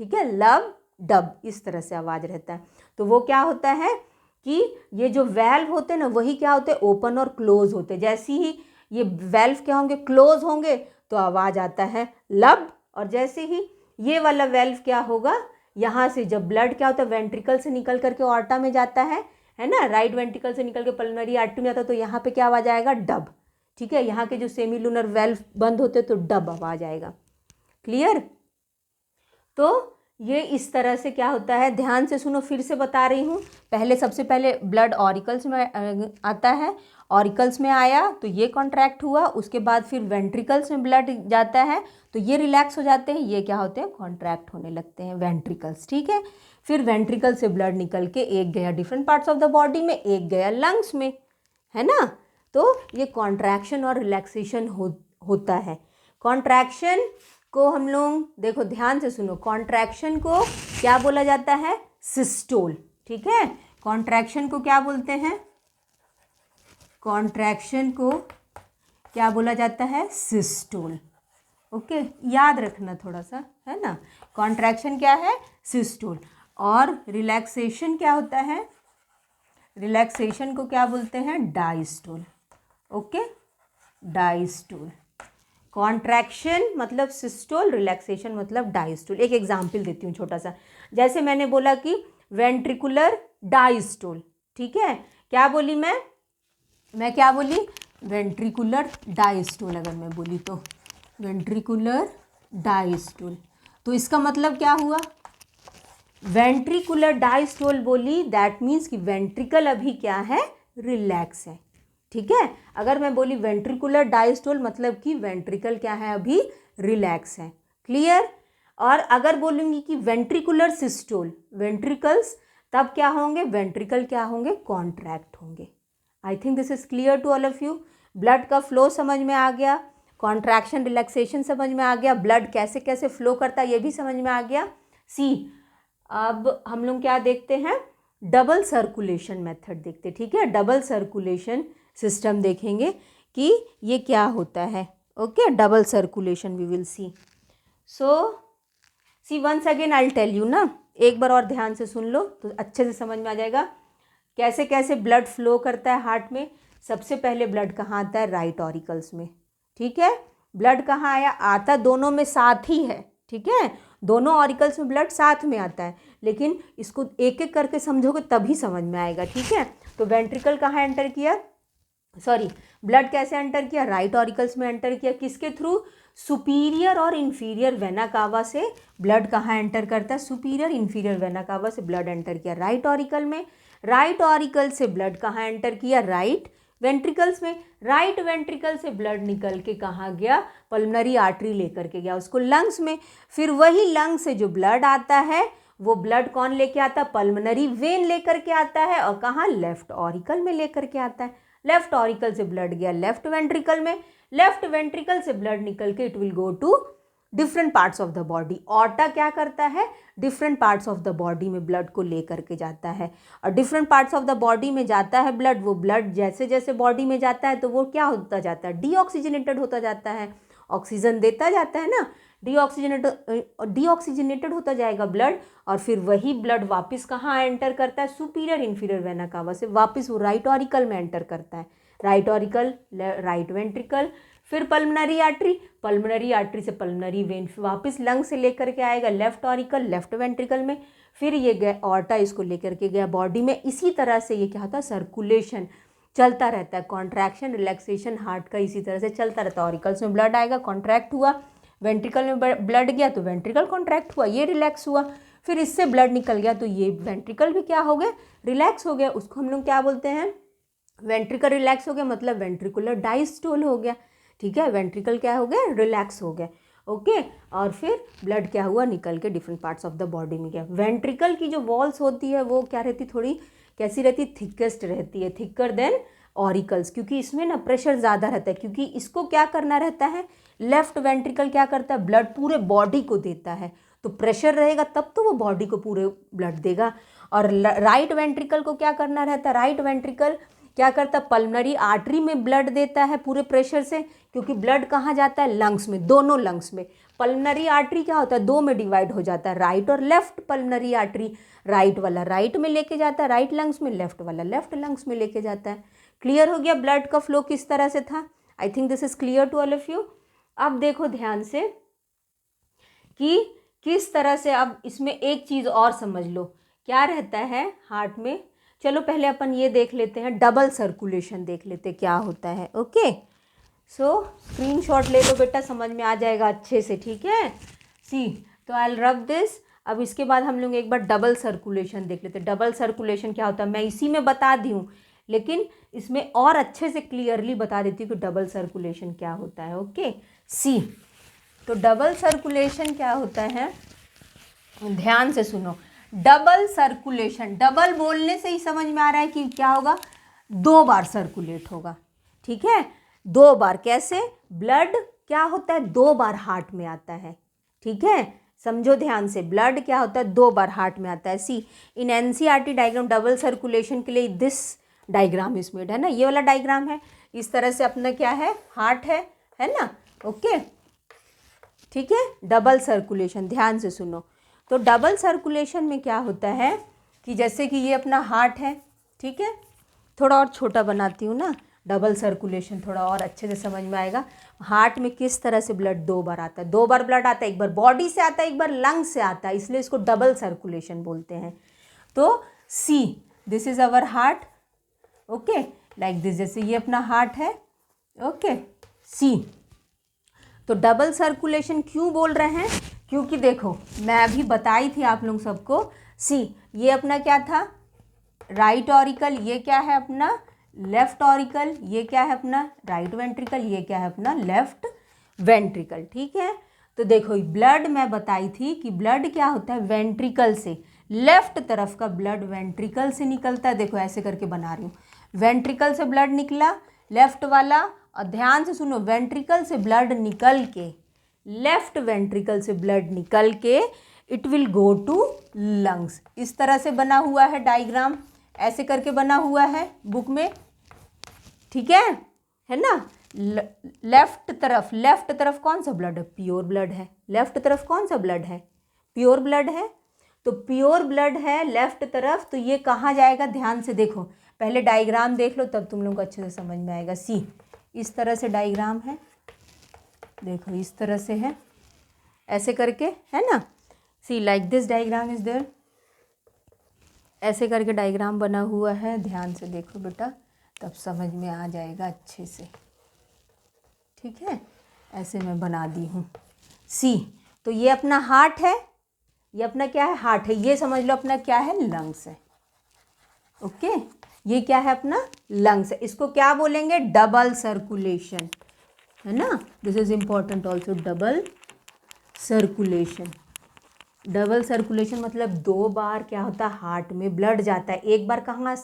ठीक है, लब डब, इस तरह से आवाज़ रहता है। तो वो क्या होता है कि ये जो वेल्व होते हैं ना वही क्या होते हैं, ओपन और क्लोज होते हैं। जैसे ही ये वेल्व क्या होंगे, क्लोज होंगे तो आवाज़ आता है लब, और जैसे ही ये वाला वेल्व क्या होगा, यहाँ से जब ब्लड क्या होता है, वेंट्रिकल से निकल करके ऑर्टा में जाता है ना, राइट वेंट्रिकल से निकल के पल्मोनरी आर्टरी में जाता है, तो यहाँ पे क्या आवाज़ आएगा, डब, ठीक है। यहाँ के जो सेमीलुनर वेल्व बंद होते हैं तो डब आवाज़ आएगा। क्लियर, तो ये इस तरह से क्या होता है, ध्यान से सुनो, फिर से बता रही हूँ। पहले सबसे पहले ब्लड ऑरिकल्स में आता है, ऑरिकल्स में आया तो ये कॉन्ट्रैक्ट हुआ, उसके बाद फिर वेंट्रिकल्स में ब्लड जाता है तो ये रिलैक्स हो जाते हैं, ये क्या होते हैं, कॉन्ट्रैक्ट होने लगते हैं वेंट्रिकल्स, ठीक है। फिर वेंट्रिकल से ब्लड निकल के एक गया different parts of the body में, एक गया लंग्स में, है ना। तो ये कॉन्ट्रैक्शन और रिलैक्सेशन होता है। कॉन्ट्रैक्शन को हम लोग, देखो ध्यान से सुनो, कॉन्ट्रैक्शन को क्या बोला जाता है, सिस्टोल, ठीक है। कॉन्ट्रैक्शन को क्या बोलते हैं, कॉन्ट्रैक्शन को क्या बोला जाता है, सिस्टोल, ओके, याद रखना थोड़ा सा, है ना। कॉन्ट्रैक्शन क्या है, सिस्टोल, और रिलैक्सेशन क्या होता है, रिलैक्सेशन को क्या बोलते हैं, डायस्टोल, ओके, डायस्टोल। कॉन्ट्रैक्शन मतलब सिस्टोल, रिलैक्सेशन मतलब डायस्टोल। एक एग्जाम्पल देती हूँ छोटा सा, जैसे मैंने बोला कि वेंट्रिकुलर डायस्टोल, ठीक है। क्या बोली मैं क्या बोली, वेंट्रिकुलर डायस्टोल, अगर मैं बोली तो वेंट्रिकुलर डायस्टोल, तो इसका मतलब क्या हुआ, वेंट्रिकुलर डायस्टोल बोली, दैट मीन्स कि वेंट्रिकल अभी क्या है, रिलैक्स है, ठीक है। अगर मैं बोली वेंट्रिकुलर डायस्टोल मतलब कि वेंट्रिकल क्या है, अभी रिलैक्स है। क्लियर। और अगर बोलूँगी कि वेंट्रिकुलर सिस्टोल, वेंट्रिकल्स तब क्या होंगे, वेंट्रिकल क्या होंगे, कॉन्ट्रैक्ट होंगे। I think this is clear to all of you. Blood का फ्लो समझ में आ गया, कॉन्ट्रैक्शन रिलैक्सेशन समझ में आ गया, ब्लड कैसे कैसे फ्लो करता है ये भी समझ में आ गया। सी, अब हम लोग क्या देखते हैं, डबल सर्कुलेशन मेथड देखते, ठीक है। डबल सर्कुलेशन सिस्टम देखेंगे कि ये क्या होता है। Okay, double circulation we will see. So see once again I will tell you ना, एक बार और ध्यान से सुन लो तो अच्छे से समझ में आ जाएगा कैसे कैसे ब्लड फ्लो करता है हार्ट में। सबसे पहले ब्लड कहाँ आता है, राइट ऑरिकल्स में, ठीक है। ब्लड कहाँ आया, आता दोनों में साथ ही है, ठीक है। दोनों ऑरिकल्स में ब्लड साथ में आता है, लेकिन इसको एक एक करके समझोगे तभी समझ में आएगा, ठीक है। तो वेंट्रिकल कहाँ एंटर किया, सॉरी ब्लड कैसे एंटर किया, राइट ऑरिकल्स में एंटर किया। किसके थ्रू, सुपीरियर और इन्फीरियर वेना कावा से ब्लड कहाँ एंटर करता है, सुपीरियर इन्फीरियर वेना कावा से ब्लड एंटर किया राइट ऑरिकल में। राइट ऑरिकल से ब्लड कहाँ एंटर किया, राइट वेंट्रिकल्स में। राइट वेंट्रिकल से ब्लड निकल के कहाँ गया, पल्मनरी आर्टरी लेकर के गया उसको लंग्स में। फिर वही लंग से जो ब्लड आता है वो ब्लड कौन लेके आता है, पल्मनरी वेन लेकर के आता है, और कहाँ, लेफ्ट ऑरिकल में लेकर के आता है। लेफ्ट ऑरिकल से ब्लड गया लेफ्ट वेंट्रिकल में, लेफ्ट वेंट्रिकल से ब्लड निकल के it will go to different parts of the body. Aorta क्या करता है, different parts of the body में ब्लड को लेकर के जाता है, और different parts of the body में जाता है ब्लड। वो ब्लड जैसे जैसे बॉडी में जाता है तो वो क्या होता जाता है, डीऑक्सीजनेटेड होता जाता है, ऑक्सीजन देता जाता है ना, डीऑक्सीजनेटेड होता जाएगा ब्लड। और फिर वही ब्लड वापस कहाँ एंटर करता है, सुपीरियर इन्फीरियर वेना कावा से वापस वो राइट ऑरिकल में एंटर करता है। राइट ऑरिकल, राइट वेंट्रिकल, फिर पल्मनरी आर्टरी, पल्मनरी आर्टरी से पल्मनरी वेन वापस लंग से लेकर के आएगा लेफ्ट ऑरिकल, लेफ्ट वेंट्रिकल में। फिर ये गया ऑर्टा, इसको लेकर के गया बॉडी में। इसी तरह से ये क्या होता है, सर्कुलेशन चलता रहता है, कॉन्ट्रैक्शन रिलैक्सेशन हार्ट का इसी तरह से चलता रहता है। ऑरिकल्स में ब्लड आएगा, कॉन्ट्रैक्ट हुआ, वेंट्रिकल में ब्लड गया तो वेंट्रिकल कॉन्ट्रैक्ट हुआ, ये रिलैक्स हुआ। फिर इससे ब्लड निकल गया तो ये वेंट्रिकल भी क्या हो गया, रिलैक्स हो गया। उसको हम लोग क्या बोलते हैं, वेंट्रिकल रिलैक्स हो गया, मतलब वेंट्रिकुलर डायस्टोल हो गया, ठीक है। वेंट्रिकल क्या हो गया, रिलैक्स हो गया, ओके। और फिर ब्लड क्या हुआ, निकल के different parts of the body में गया। वेंट्रिकल की जो वॉल्स होती है वो क्या रहती, थोड़ी कैसी रहती, थिकेस्ट रहती है, थिकर देन ऑरिकल्स, क्योंकि इसमें ना प्रेशर ज़्यादा रहता है, क्योंकि इसको क्या करना रहता है, लेफ्ट वेंट्रिकल क्या करता है, ब्लड पूरे बॉडी को देता है, तो प्रेशर रहेगा तब तो वो बॉडी को पूरे ब्लड देगा। और राइट वेंट्रिकल को क्या करना रहता है, राइट वेंट्रिकल क्या करता है, पल्मनरी आर्टरी में ब्लड देता है पूरे प्रेशर से, क्योंकि ब्लड कहाँ जाता है, लंग्स में, दोनों लंग्स में। पल्मनरी आर्टरी क्या होता है, दो में डिवाइड हो जाता है, राइट और लेफ्ट पल्मनरी आर्टरी। राइट वाला राइट में लेके जाता है, राइट लंग्स में, लेफ्ट वाला लेफ्ट लंग्स में लेके जाता है। क्लियर हो गया ब्लड का फ्लो किस तरह से था। I think this is clear to all of you. अब देखो ध्यान से कि किस तरह से, अब इसमें एक चीज़ और समझ लो क्या रहता है हार्ट में। चलो पहले अपन ये देख लेते हैं, डबल सर्कुलेशन देख लेते क्या होता है, ओके। सो स्क्रीनशॉट ले लो बेटा, समझ में आ जाएगा अच्छे से, ठीक है। सी, तो आई विल रब दिस। अब इसके बाद हम लोग एक बार डबल सर्कुलेशन देख लेते हैं। डबल सर्कुलेशन क्या होता है, मैं इसी में बता दी हूँ, लेकिन इसमें और अच्छे से क्लियरली बता देती हूँ कि डबल सर्कुलेशन क्या होता है, ओके। सी, तो डबल सर्कुलेशन क्या होता है, ध्यान से सुनो। डबल सर्कुलेशन, डबल बोलने से ही समझ में आ रहा है कि क्या होगा, दो बार सर्कुलेट होगा, ठीक है। दो बार कैसे, ब्लड क्या होता है, दो बार हार्ट में आता है, ठीक है। समझो ध्यान से, ब्लड क्या होता है, दो बार हार्ट में आता है। See, in NCERT diagram double circulation के लिए दिस डायग्राम इज मेड, है ना, ये वाला डायग्राम है। इस तरह से अपना क्या है, हार्ट है ना, ओके, ठीक है। डबल सर्कुलेशन, ध्यान से सुनो। तो डबल सर्कुलेशन में क्या होता है कि जैसे कि ये अपना हार्ट है, ठीक है, थोड़ा और छोटा बनाती हूँ ना, डबल सर्कुलेशन थोड़ा और अच्छे से समझ में आएगा। हार्ट में किस तरह से ब्लड दो बार आता है, दो बार ब्लड आता है, एक बार बॉडी से आता है, एक बार लंग से आता है, इसलिए इसको डबल सर्कुलेशन बोलते हैं। तो see, this is our heart, okay, like this, जैसे ये अपना हार्ट है, ओके। सी, तो डबल सर्कुलेशन क्यों बोल रहे हैं, क्योंकि देखो मैं अभी बताई थी आप लोग सबको। सी, ये अपना क्या था, राइट ऑरिकल, ये क्या है अपना लेफ्ट ऑरिकल, ये क्या है अपना राइट वेंट्रिकल, ये क्या है अपना लेफ्ट वेंट्रिकल, ठीक है। तो देखो ब्लड मैं बताई थी कि ब्लड क्या होता है, वेंट्रिकल से, लेफ्ट तरफ का ब्लड वेंट्रिकल से निकलता है। देखो ऐसे करके बना रही हूँ, वेंट्रिकल से ब्लड निकला लेफ्ट वाला, और ध्यान से सुनो, वेंट्रिकल से ब्लड निकल के, लेफ्ट वेंट्रिकल से ब्लड निकल के it will go to lungs. इस तरह से बना हुआ है डायग्राम, ऐसे करके बना हुआ है बुक में, ठीक है ना। लेफ्ट तरफ कौन सा ब्लड है? प्योर ब्लड है। लेफ्ट तरफ कौन सा ब्लड है? प्योर ब्लड है। तो प्योर ब्लड है लेफ्ट तरफ, तो ये कहाँ जाएगा? ध्यान से देखो, पहले डायग्राम देख लो तब तुम लोग को अच्छे से समझ में आएगा। सी, इस तरह से डायग्राम है, देखो इस तरह से है, ऐसे करके, है ना। See like this diagram is there, ऐसे करके डायग्राम बना हुआ है। ध्यान से देखो बेटा, तब समझ में आ जाएगा अच्छे से, ठीक है। ऐसे मैं बना दी हूँ। सी, तो ये अपना हार्ट है, ये अपना क्या है? हार्ट है। ये समझ लो अपना क्या है? लंग्स है। ओके, ये क्या है? अपना लंग्स है। इसको क्या बोलेंगे? डबल सर्कुलेशन, है ना। This is important also, double circulation. Double circulation मतलब 2 बार क्या होता है? हार्ट में ब्लड जाता है। एक बार कहाँ?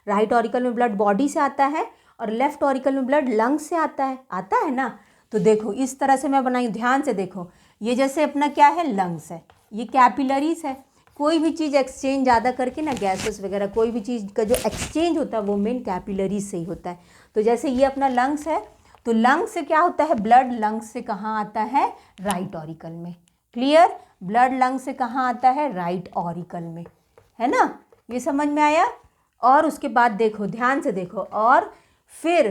राइट ऑरिकल में ब्लड बॉडी से आता है और लेफ्ट ऑरिकल में ब्लड लंग्स से आता है ना। तो देखो इस तरह से मैं बनाई, ध्यान से देखो। ये जैसे अपना क्या है? लंग्स है, ये कैपिलरीज है। कोई भी चीज़ एक्सचेंज ज़्यादा करके ना, गैसेस वगैरह, कोई भी चीज़ का जो एक्सचेंज होता है वो मेन कैपिलरीज से ही होता है। तो जैसे ये अपना लंग्स है, तो लंग्स से क्या होता है? ब्लड लंग्स से कहाँ आता है? राइट ऑरिकल में। क्लियर? ब्लड लंग्स से कहाँ आता है? राइट ऑरिकल में, है ना। ये समझ में आया। और उसके बाद देखो, ध्यान से देखो, और फिर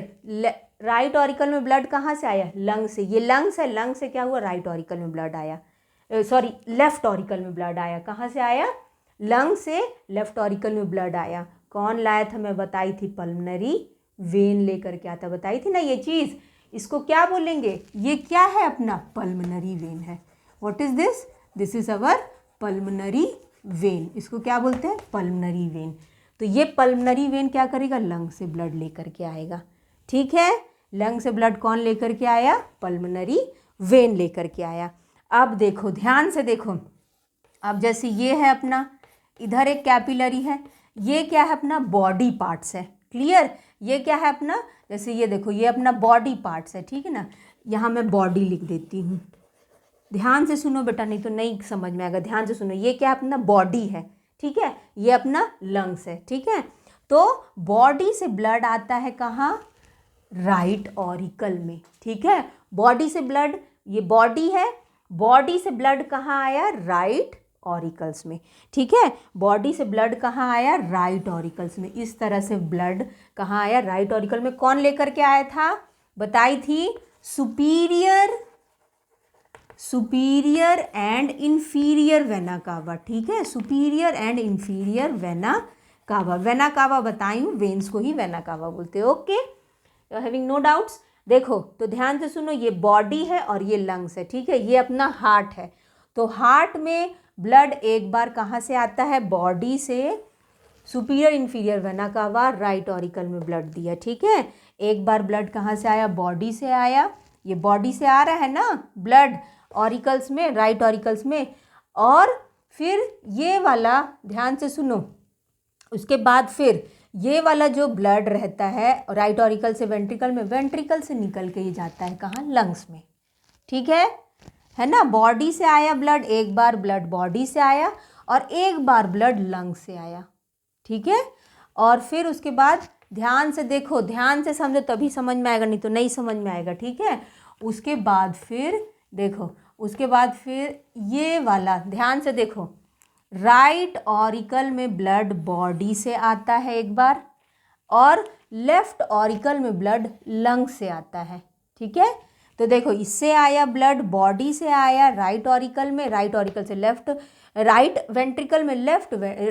राइट ऑरिकल में ब्लड कहाँ से आया? लंग्स से। ये लंग्स है, लंग्स से क्या हुआ? राइट ऑरिकल में ब्लड आया, सॉरी लेफ्ट ऑरिकल में ब्लड आया। कहाँ से आया? लंग्स से लेफ्ट ऑरिकल में ब्लड आया। कौन लाया था? मैं बताई थी, पल्मनरी वेन लेकर के आता, बताई थी ना ये चीज़। इसको क्या बोलेंगे? ये क्या है? अपना पल्मनरी वेन है। What is this? This is our pulmonary when. इसको क्या बोलते हैं? Pulmonary when. तो ये पल्मनरी वेन क्या करेगा? लंग से ब्लड लेकर के आएगा, ठीक है। लंग से ब्लड कौन लेकर के आया? पल्मनरी वेन लेकर के आया। अब देखो, ध्यान से देखो, अब जैसे ये है अपना, इधर एक कैपिलरी है, ये क्या है? अपना बॉडी पार्ट्स है। क्लियर? ये क्या है अपना? जैसे ये देखो, ये अपना बॉडी पार्ट्स है, ठीक है ना। यहाँ मैं बॉडी लिख देती हूँ। ध्यान से सुनो बेटा, नहीं तो नहीं समझ में आएगा। ध्यान से सुनो, ये क्या अपना? बॉडी है, ठीक है। ये अपना लंग्स है, ठीक है। तो बॉडी से ब्लड आता है कहाँ? राइट ऑरिकल में, ठीक है। बॉडी से ब्लड, ये बॉडी है, बॉडी से ब्लड कहाँ आया? राइट ऑरिकल्स में, ठीक है। बॉडी से ब्लड कहाँ आया? राइट ऑरिकल्स में। इस तरह से ब्लड कहाँ आया? राइट ऑरिकल में। कौन लेकर के आया था? बताई थी, सुपीरियर एंड इंफीरियर वेना कावा, ठीक है। सुपीरियर एंड इंफीरियर वेना कावा। वेना कावा बताई हूँ, वेन्स को ही वेना कावा बोलते हैं। Okay, you are having no doubts. देखो तो ध्यान से सुनो, ये बॉडी है और ये लंग्स है, ठीक है। ये अपना हार्ट है। तो हार्ट में ब्लड एक बार कहाँ से आता है? बॉडी से। Superior inferior vena cava, right auricle में ब्लड दिया, ठीक है। एक बार ब्लड कहाँ से आया? बॉडी से आया। ये बॉडी से आ रहा है ना ब्लड, ऑरिकल्स में, राइट ऑरिकल्स में। और फिर ये वाला, ध्यान से सुनो, उसके बाद फिर ये वाला जो ब्लड रहता है राइट ऑरिकल से वेंट्रिकल में, वेंट्रिकल से निकल के ये जाता है कहाँ? लंग्स में, ठीक है ना। बॉडी से आया ब्लड, एक बार ब्लड बॉडी से आया और एक बार ब्लड लंग्स से आया, ठीक है। और फिर उसके बाद ध्यान से देखो, ध्यान से समझो, तभी समझ में आएगा, नहीं तो नहीं समझ में आएगा, ठीक है। उसके बाद फिर देखो, उसके बाद फिर ये वाला, ध्यान से देखो, राइट ऑरिकल में ब्लड बॉडी से आता है एक बार, और लेफ्ट ऑरिकल में ब्लड लंग से आता है, ठीक है। तो देखो, इससे आया ब्लड, बॉडी से आया राइट ऑरिकल में, राइट ऑरिकल से लेफ्ट, राइट वेंट्रिकल में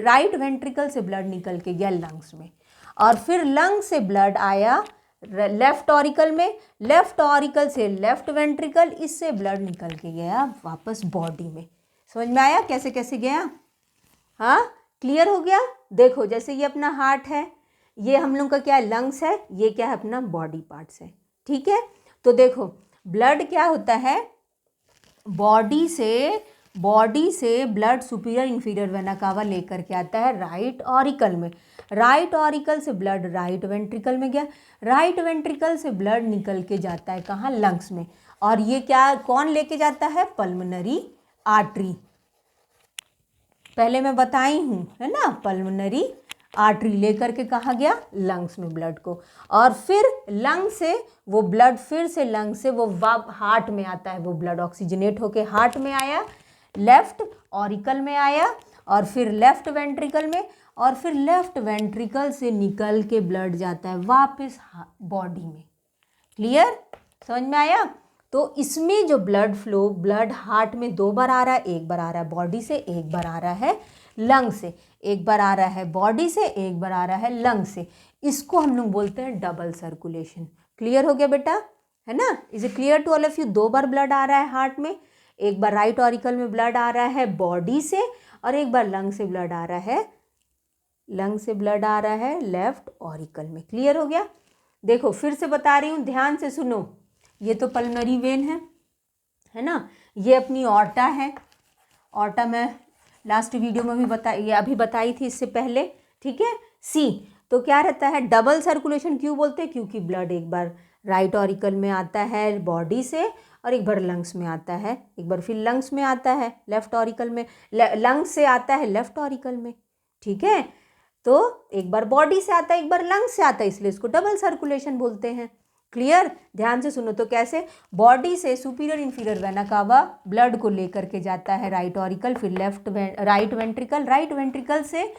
राइट वेंट्रिकल से ब्लड निकल के गया लंग्स में, और फिर लंग से ब्लड आया लेफ्ट ऑरिकल में, लेफ्ट ऑरिकल से लेफ्ट वेंट्रिकल, इससे ब्लड निकल के गया वापस बॉडी में। समझ में आया कैसे कैसे गया? हाँ, क्लियर हो गया। देखो, जैसे ये अपना हार्ट है, ये हम लोग का क्या है? लंग्स है। ये क्या है? अपना बॉडी पार्ट्स है, ठीक है। तो देखो, ब्लड क्या होता है? बॉडी से ब्लड सुपीरियर इंफीरियर वेना कावा लेकर के आता है राइट ऑरिकल में, राइट ऑरिकल से ब्लड राइट वेंट्रिकल में गया, राइट वेंट्रिकल से ब्लड निकल के जाता है कहाँ? लंग्स में। और ये क्या, कौन लेके जाता है? पल्मोनरी आर्टरी, पहले मैं बताई हूँ, है ना, पल्मोनरी आर्टरी लेकर के कहाँ गया, लंग्स में ब्लड को, और फिर लंग से वो ब्लड फिर से लंग से वो हार्ट में आता है, वो ब्लड ऑक्सीजनेट होके हार्ट में आया, लेफ्ट ऑरिकल में आया, और फिर लेफ्ट वेंट्रिकल में, और फिर लेफ्ट वेंट्रिकल से निकल के ब्लड जाता है वापस बॉडी में। क्लियर, समझ में आया। तो इसमें जो ब्लड फ्लो, ब्लड हार्ट में 2 बार आ रहा है, एक बार आ रहा है बॉडी से, एक बार आ रहा है लंग से, एक बार आ रहा है बॉडी से, एक बार आ रहा है लंग से। इसको हम लोग बोलते हैं डबल सर्कुलेशन। क्लियर हो गया बेटा, है ना। Is it clear to all of you. 2 बार ब्लड आ रहा है हार्ट में, एक बार राइट ऑरिकल में ब्लड आ रहा है बॉडी से, और एक बार लंग से ब्लड आ रहा है, लंग से ब्लड आ रहा है लेफ्ट ऑरिकल में। क्लियर हो गया। देखो फिर से बता रही हूँ, ध्यान से सुनो। ये तो पल्मोनरी वेन है ना, ये अपनी ऑर्टा है। ऑर्टा मैं लास्ट वीडियो में भी बताई थी इससे पहले, ठीक है। सी, तो क्या रहता है, डबल सर्कुलेशन क्यों बोलते हैं, क्योंकि ब्लड एक बार राइट ऑरिकल में आता है बॉडी से, और एक बार लंग्स में आता है, एक बार फिर लंग्स में आता है लेफ्ट ऑरिकल में, लंग्स से आता है लेफ्ट ऑरिकल में, ठीक है। तो एक बार बॉडी से आता है, एक बार लंग्स से आता है, इसलिए इसको डबल सर्कुलेशन बोलते हैं। क्लियर, ध्यान से सुनो। तो कैसे, बॉडी से सुपीरियर इंफीरियर वेना कावा ब्लड को लेकर के जाता है राइट ऑरिकल, फिर राइट वेंट्रिकल, राइट वेंट्रिकल से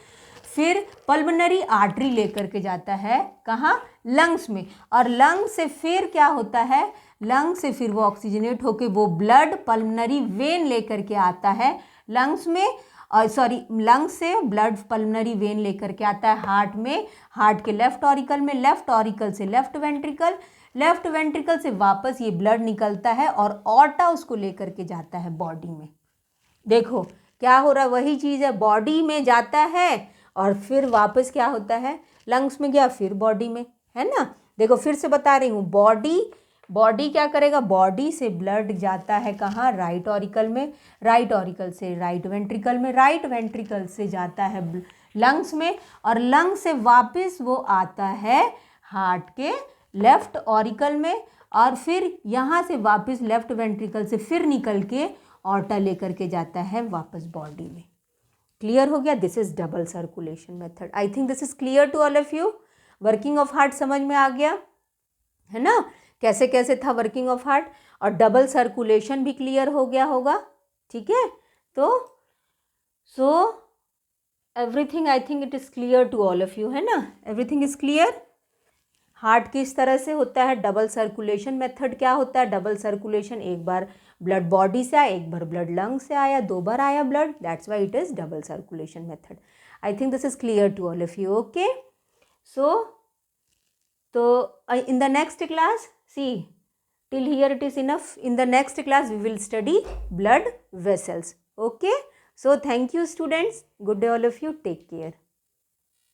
फिर पल्मोनरी आर्टरी लेकर के जाता है कहाँ, लंग्स में, और लंग से फिर क्या होता है, लंग से फिर वो ऑक्सीजनेट होके वो ब्लड पल्मोनरी वेन लेकर के आता है लंग्स में, लंग्स से ब्लड पल्मोनरी वेन लेकर के आता है हार्ट में, हार्ट के लेफ्ट ऑरिकल में, लेफ्ट ऑरिकल से लेफ्ट वेंट्रिकल, लेफ्ट वेंट्रिकल से वापस ये ब्लड निकलता है और ऑर्टा उसको लेकर के जाता है बॉडी में। देखो क्या हो रहा है, वही चीज़ है, बॉडी में जाता है और फिर वापस क्या होता है, लंग्स में गया फिर बॉडी में, है ना। देखो फिर से बता रही हूँ, बॉडी क्या करेगा, बॉडी से ब्लड जाता है कहाँ, राइट ऑरिकल में, राइट ऑरिकल से राइट वेंट्रिकल में, राइट वेंट्रिकल से जाता है लंग्स में, और लंग से वापस वो आता है हार्ट के लेफ्ट ऑरिकल में, और फिर यहाँ से वापस लेफ्ट वेंट्रिकल से फिर निकल के ऑर्टा लेकर के जाता है वापस बॉडी में। क्लियर हो गया। This is double circulation method. I think this is clear to all of you. Working of heart समझ में आ गया, है ना, कैसे कैसे था वर्किंग ऑफ हार्ट, और डबल सर्कुलेशन भी क्लियर हो गया होगा, ठीक है। तो so everything, I think it is clear to all of you, है ना, एवरीथिंग इज क्लियर। हार्ट किस तरह से होता है, डबल सर्कुलेशन मेथड क्या होता है, डबल सर्कुलेशन, एक बार ब्लड बॉडी से आया, एक बार ब्लड लंग से आया, 2 बार आया blood, that's why it is double circulation method. I think this is clear to all of you, okay. So in the next class, see, till here it is enough. In the next class we will study blood vessels, okay. So thank you students, good day all of you, take care.